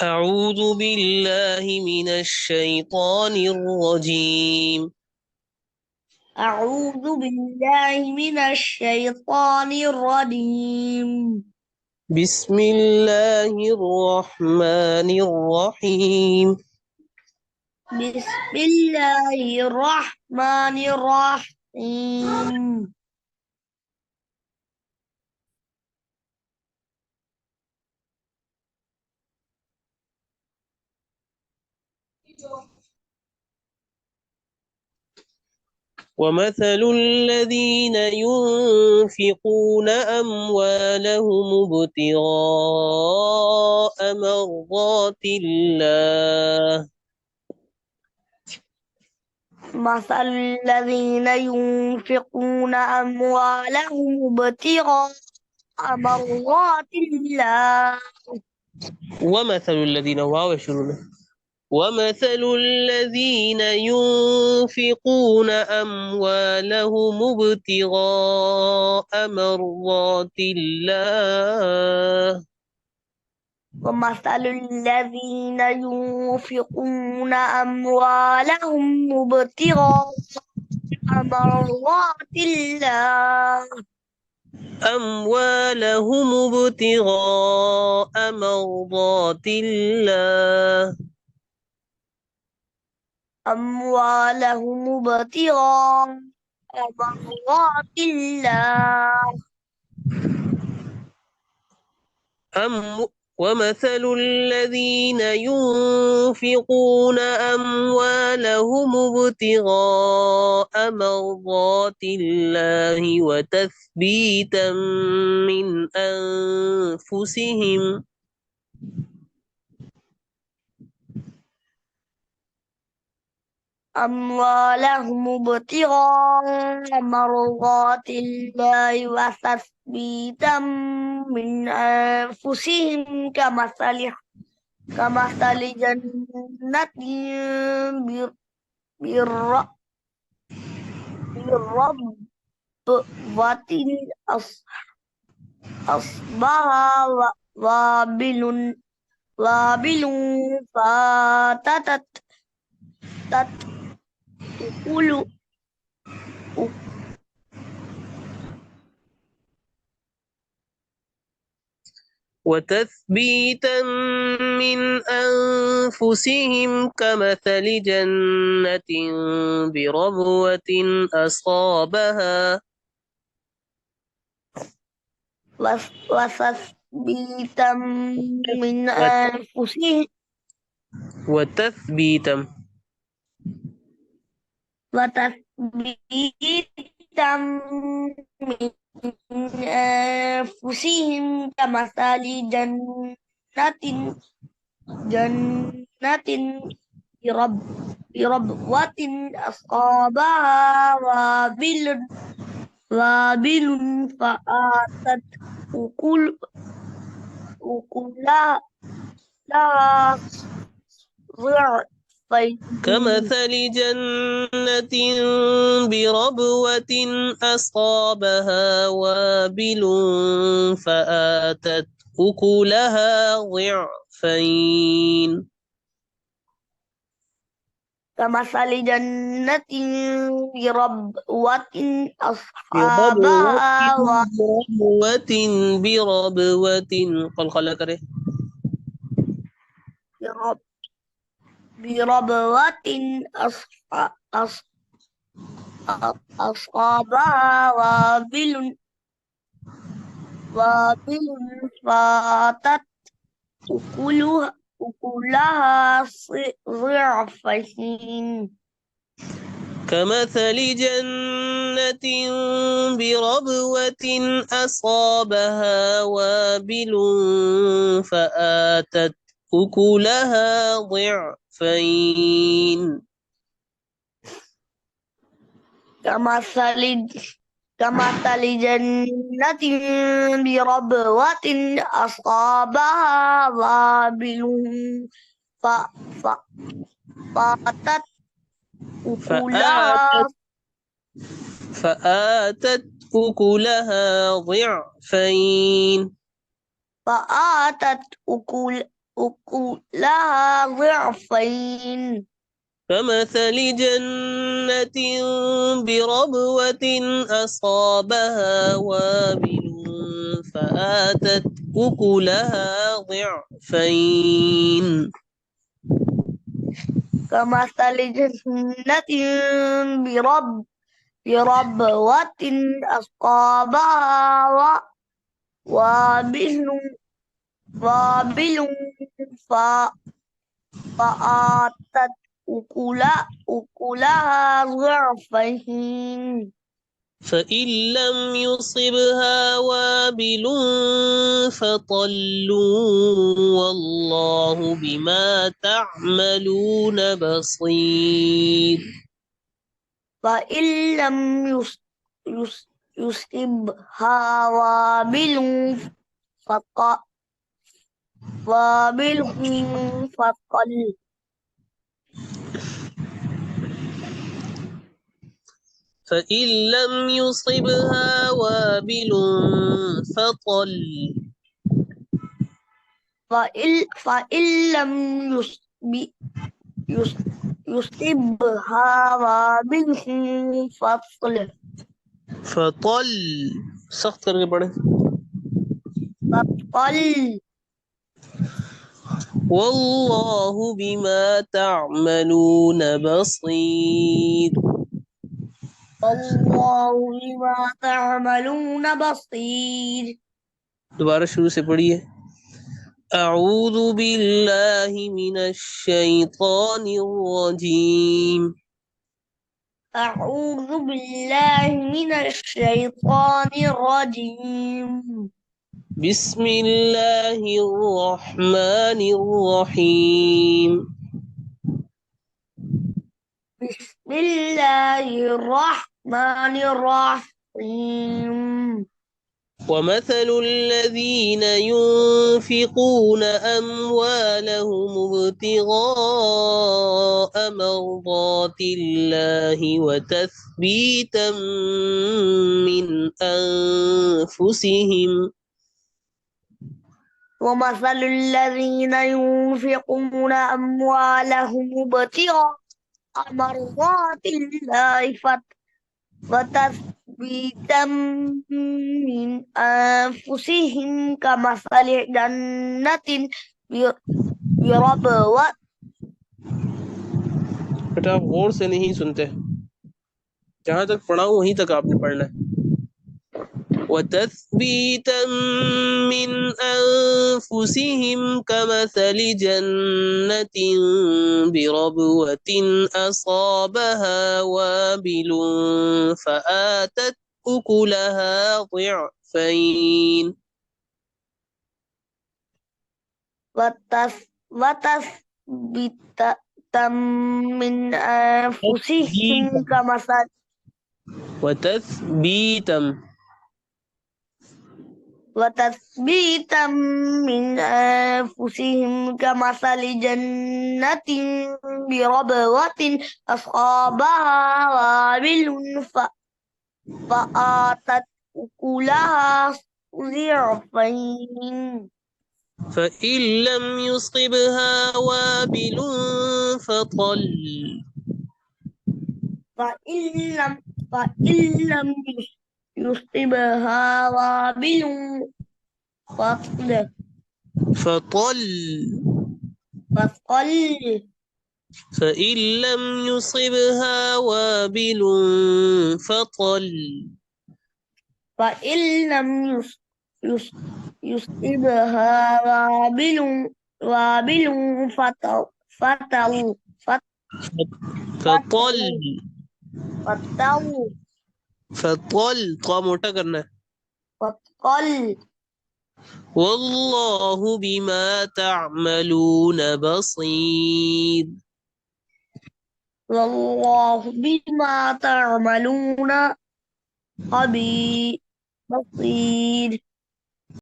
أعوذ بالله من الشيطان الرجيم. أعوذ بالله من الشيطان الرجيم. بسم الله الرحمن الرحيم. بسم الله الرحمن الرحيم. ومثل الذين ينفقون أموالهم ابتغاء مرضات الله مثل الذين ينفقون أموالهم ابتغاء مرضات الله ومثل الذين واو يشرون ومثل الذين ينفقون أموالهم ابتغاء مرضات الله ومثل الذين ينفقون أموالهم ابتغاء مرضات الله أموالهم ابتغاء مرضات الله أموالهم ابتغاء مرضات الله أم ومثل الذين ينفقون أموالهم ابتغاء مرضات الله وتثبيتا من أنفسهم أموالهم ابتغاء مرضات الله وتثبيتا من أنفسهم كمثل جنة بر- بربوة أصبها وابل فاتت أكل وتثبيتا من أنفسهم كمثل جنة بربوة أصابها وتثبيتا من أنفسهم وتثبيتا وتثبيتا من أنفسهم كمثل جنة بربوة أصابها وابل فآتت أكلها ضعفين كمثل جنة بربوة أصابها وابل فآتت أكلها ضعفين كمثل جنة بربوة بربوة أصحابها بربوة قلقلة كره بربوة أصحابها وابل فاتت أكلها ضعفين كمثل جنة بربوة أصابها وابل فآتت أكلها ضعفين كمثل جنة بربوة أصابها وابل فاتت أكلها فآتت أكلها ضعفين فآتت أكلها ضعفين كمثل جنة بربوة أصابها وابل فآتت أكلها ضعفين كمثل جنة بربوة أصابها وابل فآتت أكلها ضعفين فإن لم يصبها وابل فطل والله بما تعملون بصير فإن لم يصبها فط- وابل فطل فإن لم يصبها وابل فطل فإن لم يصبها وابل فطل सख्त करके पढ़े فطل والله بما تعملون بصير والله بما تعملون بصير दोबारा शुरू से पढ़िए أعوذ بالله من الشيطان الرجيم أعوذ بالله من الشيطان الرجيم بسم الله الرحمن الرحيم بسم الله الرحمن الرحيم ومثل الذين ينفقون أموالهم ابتغاء مرضات الله وتثبيتا من أنفسهم ومثل الذين ينفقون أموالهم ابتغاء مرضات الله وتثبيتا من أنفسهم كمثل جنة بربوة बेटा आप गौर से नहीं सुनते जहां तक पढ़ाऊं वहीं तक आपने पढ़ना है وتثبيتا من أنفسهم كمثل جنة بربوة أصابها وابل فآتت أكلها ضعفين وتثبيتا من أنفسهم كمثل وتثبيتا وتثبيتا من أنفسهم كمثل جنة بربوة أصابها وابل فآتت أكلها ضعفين فإن لم يصبها وابل فطل فإن لم يصبها وابل فطل فإن لم يصبها وابل فطل فإن لم يصبها وابل فطل فطل فطل فطل तो मोटा करना है فطل والله بما تعملون بصير والله بما تعملون خبير بصير